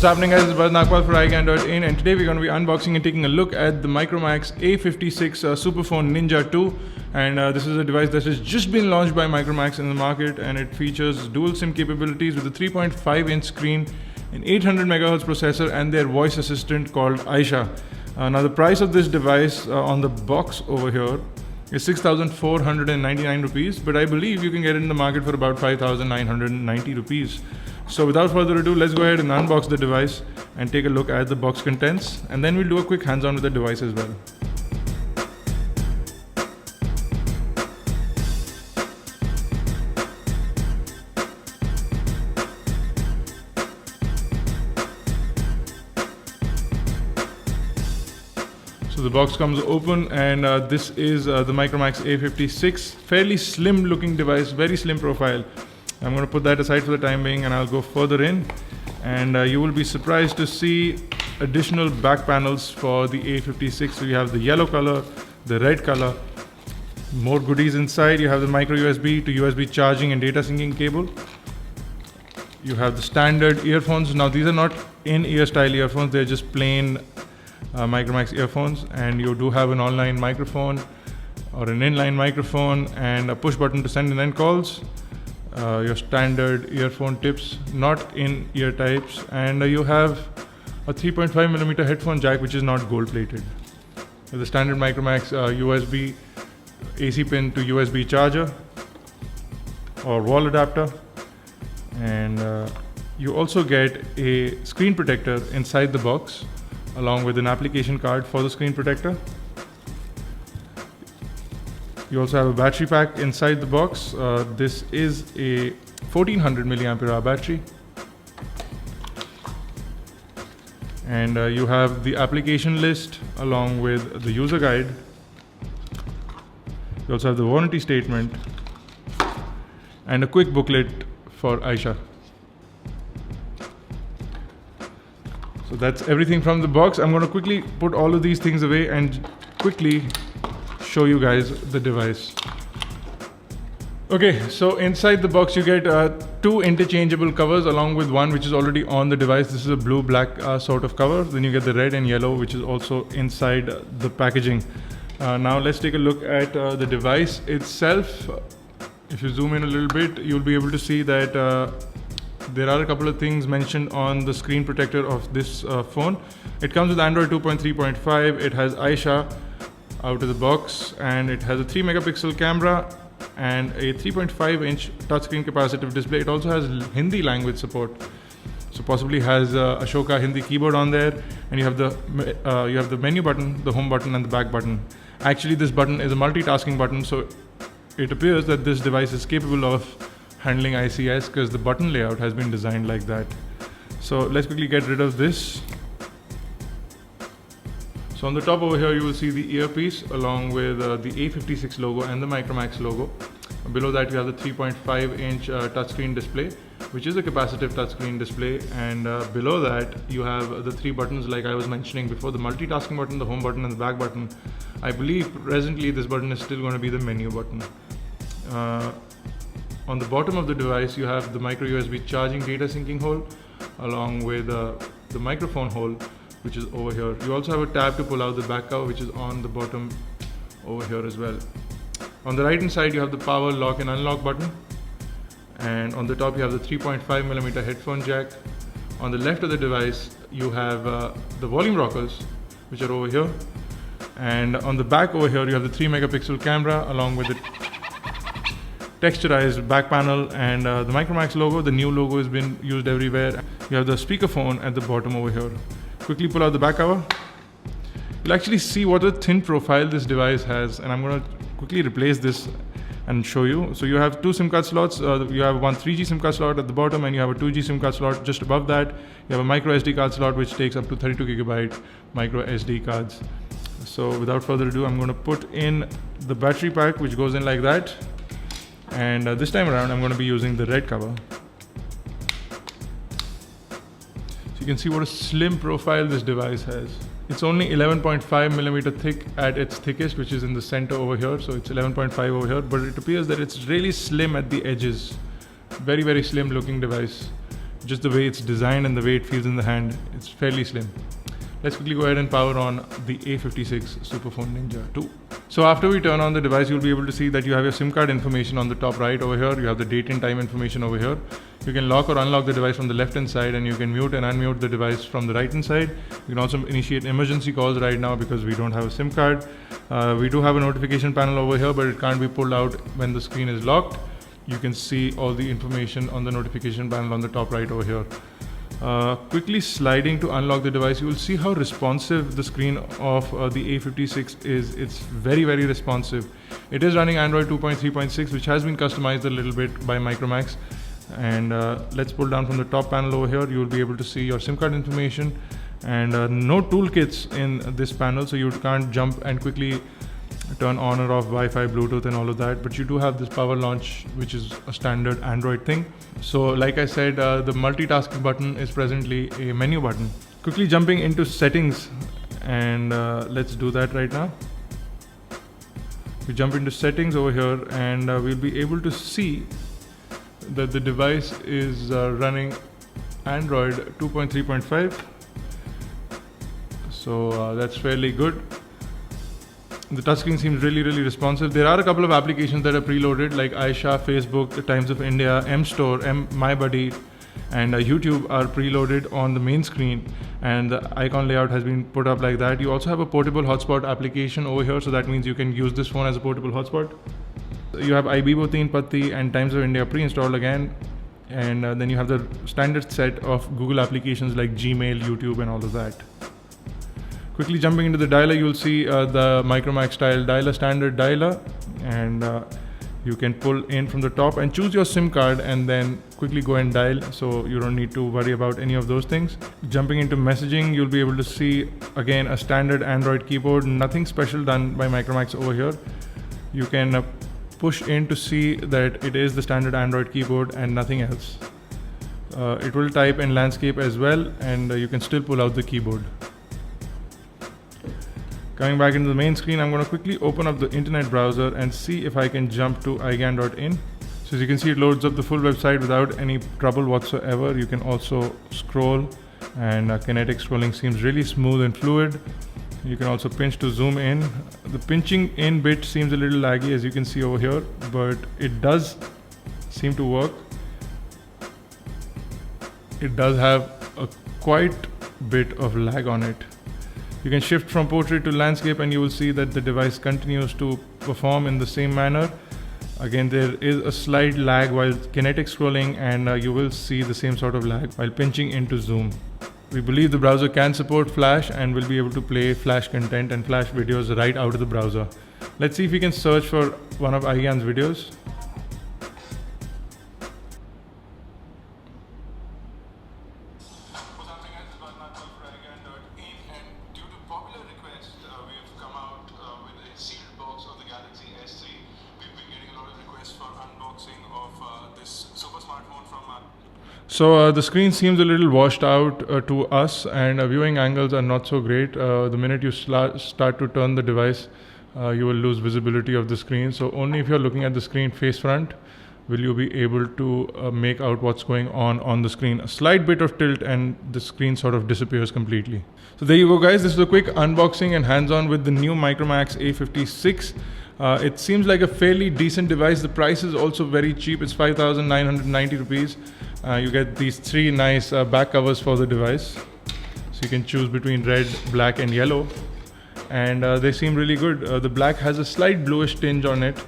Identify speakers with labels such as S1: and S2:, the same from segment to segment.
S1: What's happening, guys? It's Bharat Nagpal for iGyan.in, and today we're going to be unboxing and taking a look at the Micromax A56 Superphone Ninja 2. And this is a device that has just been launched by Micromax in the market, and it features dual SIM capabilities with a 3.5-inch screen, an 800 MHz processor, and their voice assistant called Aisha. Now the price of this device on the box over here is 6,499 rupees, but I believe you can get it in the market for about 5,990 rupees. So without further ado, let's go ahead and unbox the device and take a look at the box contents, and then we'll do a quick hands-on with the device as well. So the box comes open, and this is the Micromax A56, fairly slim looking device, very slim profile. I'm going to put that aside for the time being, and I'll go further in, and you will be surprised to see additional back panels for the A56. So you have the yellow color, the red color, more goodies inside. You have the micro USB to USB charging and data syncing cable. You have the standard earphones. Now these are not in-ear style earphones, they're just plain Micromax earphones, and you do have an online microphone or an inline microphone and a push button to send and end calls. Your standard earphone tips, not in ear types, and you have a 3.5mm headphone jack, which is not gold plated. The standard Micromax USB AC pin to USB charger or wall adapter, and you also get a screen protector inside the box along with an application card for the screen protector. You also have a battery pack inside the box. This is a 1400 mAh battery. And you have the application list along with the user guide. You also have the warranty statement and a quick booklet for Aisha. So that's everything from the box. I'm going to quickly put all of these things away and quickly show you guys the device. Okay, so inside the box you get two interchangeable covers along with one which is already on the device. This is a blue-black sort of cover. Then you get the red and yellow, which is also inside the packaging. Now let's take a look at the device itself. If you zoom in a little bit, you'll be able to see that there are a couple of things mentioned on the screen protector of this phone. It comes with Android 2.3.5. It has Aisha out of the box, and it has a 3 megapixel camera and a 3.5-inch touchscreen capacitive display. It also has Hindi language support, so possibly has Ashoka Hindi keyboard on there, and you have the menu button, the home button, and the back button. Actually, this button is a multitasking button, so it appears that this device is capable of handling ICS because the button layout has been designed like that. So let's quickly get rid of this. So on the top over here you will see the earpiece along with the A56 logo and the Micromax logo. Below that you have the 3.5-inch touchscreen display, which is a capacitive touchscreen display, and below that you have the three buttons like I was mentioning before, the multitasking button, the home button, and the back button. I believe presently this button is still going to be the menu button. On the bottom of the device you have the micro USB charging data syncing hole along with the microphone hole, which is over here. You also have a tab to pull out the back cover, which is on the bottom over here as well. On the right hand side you have the power lock and unlock button, and on the top you have the 3.5mm headphone jack. On the left of the device you have the volume rockers, which are over here, and on the back over here you have the 3 megapixel camera along with the texturized back panel and the Micromax logo. The new logo has been used everywhere. You have the speakerphone at the bottom over here. Quickly pull out the back cover. You'll actually see what a thin profile this device has, and I'm going to quickly replace this and show you. So you have two SIM card slots. You have one 3G SIM card slot at the bottom, and you have a 2G SIM card slot just above that. You have a micro SD card slot which takes up to 32 gigabyte micro SD cards. So without further ado, I'm going to put in the battery pack, which goes in like that. And this time around I'm going to be using the red cover. So you can see what a slim profile this device has. It's only 11.5mm thick at its thickest, which is in the center over here. So it's 11.5 over here, but it appears that it's really slim at the edges. Very, very slim looking device. just the way it's designed and the way it feels in the hand, it's fairly slim. Let's quickly go ahead and power on the A56 Superphone Ninja 2. So after we turn on the device, you'll be able to see that you have your SIM card information on the top right over here. You have the date and time information over here. You can lock or unlock the device from the left hand side, and you can mute and unmute the device from the right hand side. You can also initiate emergency calls right now because we don't have a SIM card. We do have a notification panel over here, but it can't be pulled out when the screen is locked. You can see all the information on the notification panel on the top right over here. Quickly sliding to unlock the device, you will see how responsive the screen of the A56 is. It's very, very responsive. It is running Android 2.3.6, which has been customized a little bit by Micromax. And let's pull down from the top panel over here. You will be able to see your SIM card information, and no toolkits in this panel, so you can't jump and quickly turn on or off Wi-Fi, Bluetooth and all of that, but you do have this power launch, which is a standard Android thing. So like I said, the multitasking button is presently a menu button. Quickly jumping into settings, and let's do that right now. We jump into settings over here, and we'll be able to see that the device is running Android 2.3.5. So that's fairly good. The touchscreen seems really, really responsive. There are a couple of applications that are preloaded, like Aisha, Facebook, The Times of India, M-Store, MyBuddy, and YouTube are preloaded on the main screen, and the icon layout has been put up like that. You also have a portable hotspot application over here, so that means you can use this phone as a portable hotspot. You have Aibibo Teen Patti and Times of India pre-installed again, and then you have the standard set of Google applications like Gmail, YouTube, and all of that. Quickly jumping into the dialer, you'll see the Micromax style dialer, standard dialer, and you can pull in from the top and choose your SIM card and then quickly go and dial, so you don't need to worry about any of those things. Jumping into messaging, you'll be able to see again a standard Android keyboard, nothing special done by Micromax over here. You can push in to see that it is the standard Android keyboard and nothing else. It will type in landscape as well, and you can still pull out the keyboard. Coming back into the main screen, I'm going to quickly open up the internet browser and see if I can jump to iGyan.in. So as you can see, it loads up the full website without any trouble whatsoever. You can also scroll, and kinetic scrolling seems really smooth and fluid. You can also pinch to zoom in. The pinching in bit seems a little laggy, as you can see over here, but it does seem to work. It does have a quite bit of lag on it. You can shift from portrait to landscape, and you will see that the device continues to perform in the same manner. Again, there is a slight lag while kinetic scrolling, and you will see the same sort of lag while pinching into zoom. We believe the browser can support Flash and will be able to play Flash content and Flash videos right out of the browser. Let's see if we can search for one of iGyan's videos. So the screen seems a little washed out to us, and viewing angles are not so great. The minute you start to turn the device, you will lose visibility of the screen. So only if you're looking at the screen face front will you be able to make out what's going on the screen. A slight bit of tilt and the screen sort of disappears completely. So there you go, guys. This is a quick unboxing and hands-on with the new Micromax A56. It seems like a fairly decent device. The price is also very cheap. It's 5,990 rupees. You get these three nice back covers for the device. So you can choose between red, black and yellow. And they seem really good. The black has a slight bluish tinge on it,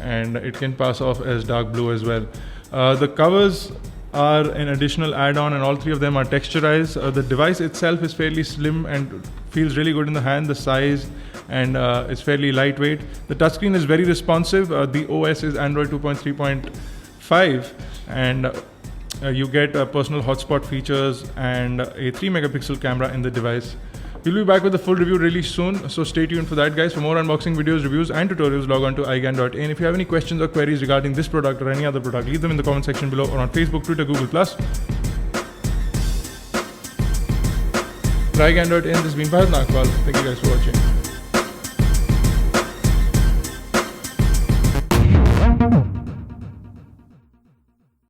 S1: and it can pass off as dark blue as well. The covers are an additional add-on, and all three of them are texturized. The device itself is fairly slim and feels really good in the hand. The size and it's fairly lightweight. The touchscreen is very responsive. The OS is Android 2.3.5, and you get personal hotspot features and a 3 megapixel camera in the device. We'll be back with a full review really soon, so stay tuned for that, guys. For more unboxing videos, reviews and tutorials, log on to iGyan.in. If you have any questions or queries regarding this product or any other product, leave them in the comment section below or on Facebook, Twitter, Google+. For iGyan.in, this has been Bharat Nagpal. Thank you guys for watching.